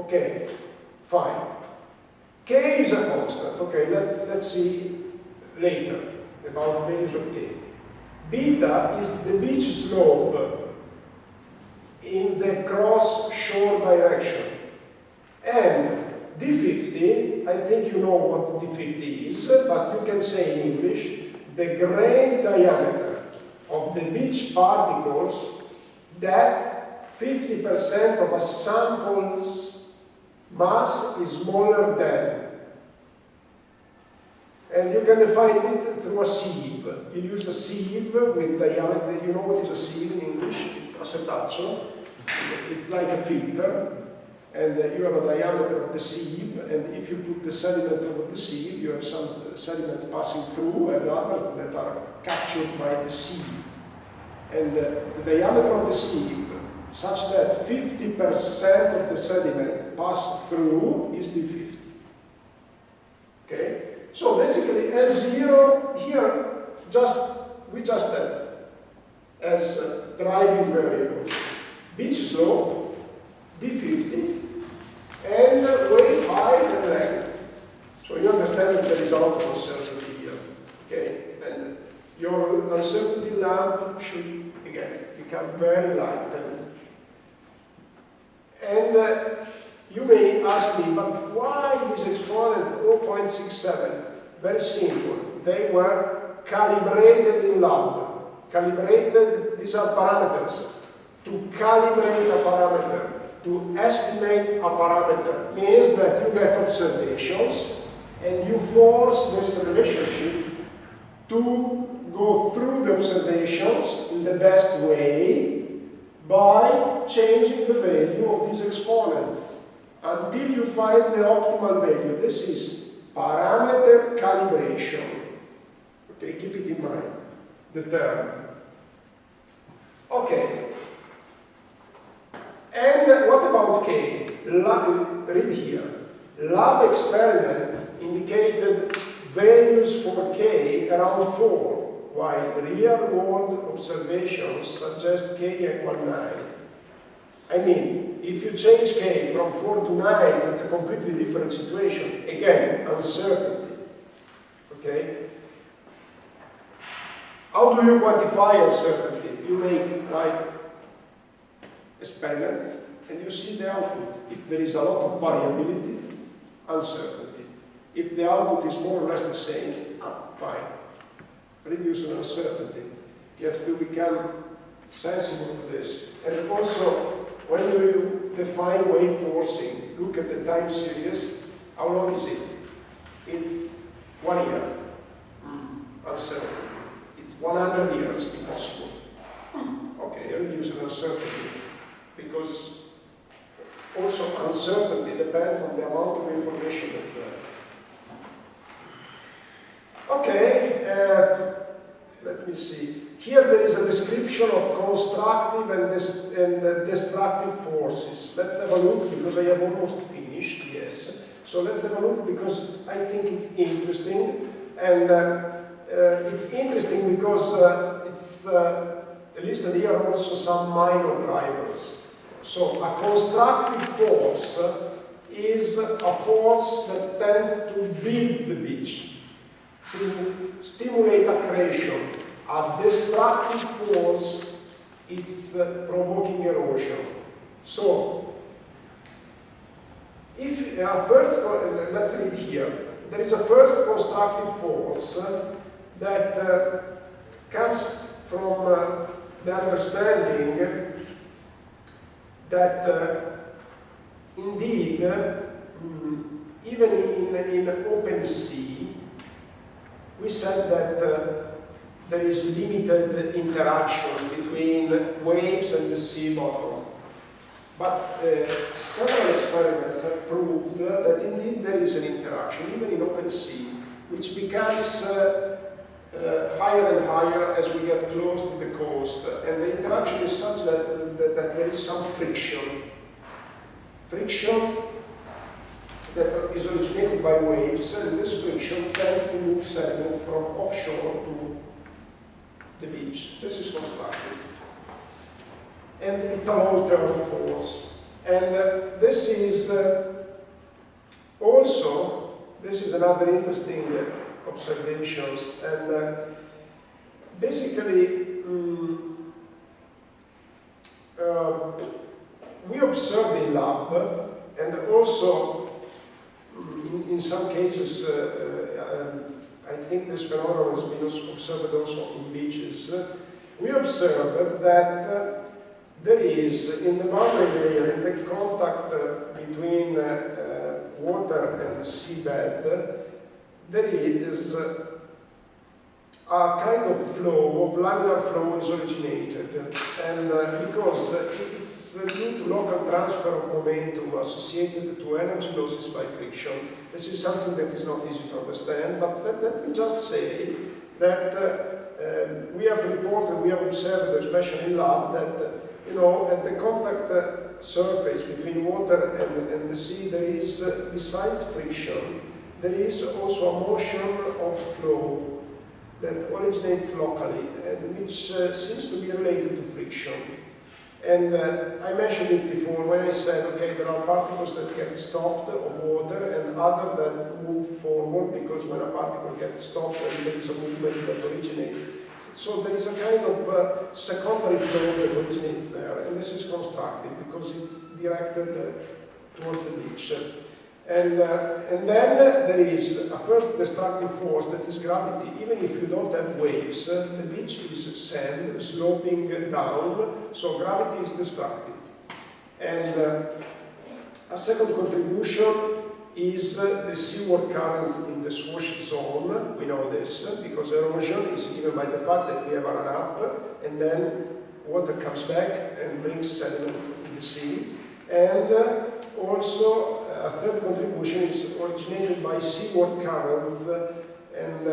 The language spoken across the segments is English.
Okay, fine. K is a constant. Okay, let's see later about values of K. Beta is the beach slope in the cross-shore direction. And D50, I think you know what D50 is, but you can say in English, the grain diameter of the beach particles that 50% of a sample's mass is smaller than. And you can define it through a sieve. You use a sieve with diameter. You know what is a sieve in English? It's a setaccio. It's like a filter. And you have a diameter of the sieve. And if you put the sediments over the sieve, you have some sediments passing through and others that are captured by the sieve. And the diameter of the sieve, such that 50% of the sediment passed through, is D50. Okay? So basically, L0 here, we just have as driving variables beach slope, D50, and wave height and length. So you understand that there is a lot of uncertainty here. Okay? And your uncertainty lamp should, again, become very light. And you may ask me, but why this exponent 0.67? Very simple. They were calibrated in lab. Calibrated, these are parameters. To calibrate a parameter, to estimate a parameter, means that you get observations and you force this relationship to go through the observations in the best way by changing the value of these exponents until you find the optimal value. This is parameter calibration. Okay, keep it in mind, the term. Okay. And what about K? Read here. Lab experiments indicated values for K around 4, while real-world observations suggest K equal 9. I mean, if you change K from 4 to 9, it's a completely different situation. Again, uncertainty. Okay? How do you quantify uncertainty? You make like experiments and you see the output. If there is a lot of variability, uncertainty. If the output is more or less the same, fine. Reduce the uncertainty. You have to become sensible to this. And also, when you define wave forcing, look at the time series. How long is it? It's 1 year. Uncertainty. It's 100 years, impossible. Okay, reduce the uncertainty. Because also uncertainty depends on the amount of information that you have. Okay, let me see. Here there is a description of constructive and destructive forces. Let's have a look because I have almost finished, yes. So let's have a look because I think it's interesting. And it's interesting because it's listed here also some minor drivers. So a constructive force is a force that tends to build the beach, to stimulate accretion. A destructive force is provoking erosion. So, if first, let's read here. There is a first constructive force that comes from the understanding that indeed, even in open sea, we said that there is limited interaction between waves and the sea bottom. But several experiments have proved that indeed there is an interaction, even in open sea, which becomes higher and higher as we get close to the coast. And the interaction is such that there is some friction. Friction that is originated by waves, and this friction tends to move sediments from offshore to the beach. This is constructive. And it's a long-term force. And this is also, this is another interesting observations, and basically we observed in lab, and also in some cases I think this phenomenon has been observed also in beaches. We observed that there is, in the boundary layer, in the contact between water and seabed, there is a kind of flow, of laminar flow is originated. And because it's due to local transfer of momentum associated to energy losses by friction. This is something that is not easy to understand, but let me just say that we have reported, we have observed, especially in lab, that at the contact surface between water and the sea, there is, besides friction, there is also a motion of flow that originates locally, and which seems to be related to friction. And I mentioned it before when I said, okay, there are particles that get stopped of water and other that move forward, because when a particle gets stopped and there is a movement that originates. So there is a kind of secondary flow that originates there, and this is constructive because it's directed towards the beach. And then there is a first destructive force, that is gravity. Even if you don't have waves, the beach is sand sloping down, so gravity is destructive. And a second contribution is the seaward currents in the swash zone. We know this because erosion is given by the fact that we have a run-up and then water comes back and brings sediments in the sea. And also a third contribution is originated by seaward currents and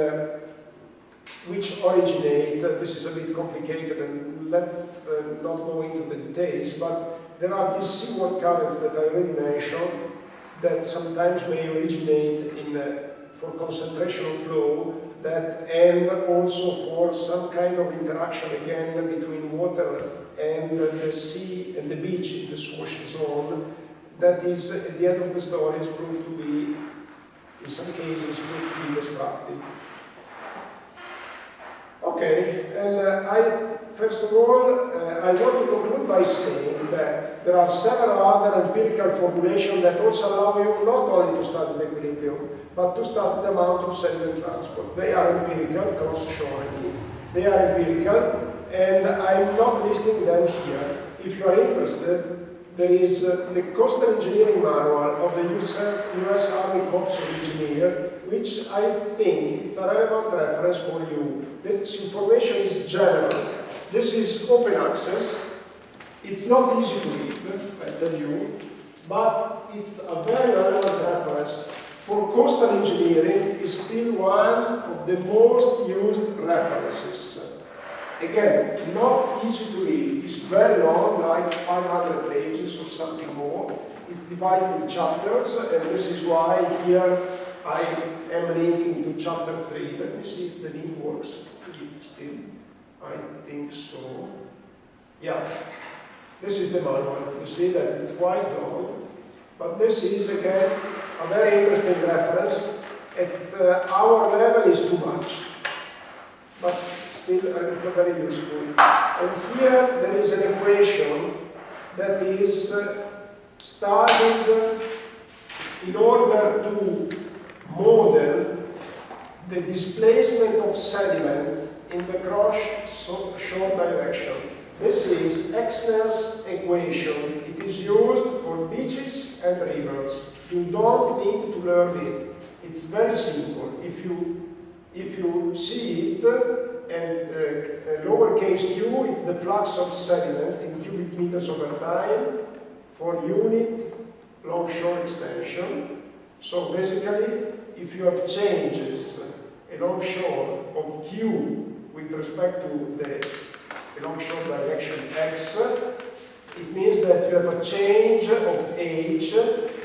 which originate, this is a bit complicated and let's not go into the details, but there are these seaward currents that I already mentioned that sometimes may originate in for concentration of flow that, and also for some kind of interaction again between water and the sea and the beach in the swash zone. That is, at the end of the story, is proved to be, in some cases, proved to be destructive. Okay, and first of all, I want to conclude by saying that there are several other empirical formulations that also allow you not only to study the equilibrium, but to study the amount of sediment transport. They are empirical, cross-shorely. They are empirical, and I'm not listing them here. If you are interested, there is the Coastal Engineering Manual of the US Army Corps of Engineers, which I think is a relevant reference for you. This information is general. This is open access. It's not easy to read, I tell you, but it's a very relevant reference. For coastal engineering, is still one of the most used references. Again, not easy to read. It's very long, like 500 pages or something more. It's divided in chapters, and this is why here I am linking to chapter 3. Let me see if the link works still. I think so. Yeah. This is the manual. You see that it's quite long. But this is, again, a very interesting reference. At our level is too much. But still, it's very useful. And here there is an equation that is studied in order to model the displacement of sediments in the cross-shore direction. This is Exner's equation. It is used for beaches and rivers. You don't need to learn it. It's very simple. If you see it, and lowercase q is the flux of sediments in cubic meters over time for unit longshore extension. So basically, if you have changes along shore of q with respect to the longshore direction x, it means that you have a change of h,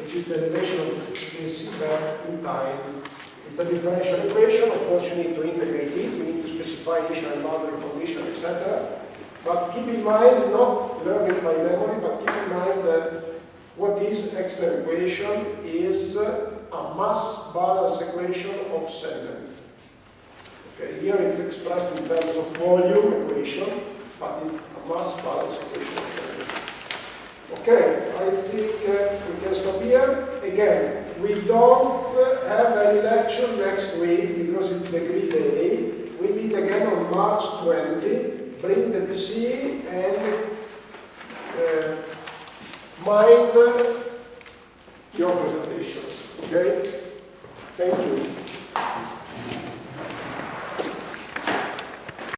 which is the elevation of the seabed in time. It's a differential equation. Of course, you need to integrate it. You need to specify initial and boundary condition, etc. But keep in mind, not learn it by memory, but keep in mind that What is extra equation? Is a mass balance equation of segments. Okay, here it's expressed in terms of volume equation, but it's a mass balance equation of segments. Okay, I think we can stop here. Again, we don't have any lecture next week because it's degree day. We meet again on March 20. Bring the PC and mind your presentations. Okay? Thank you.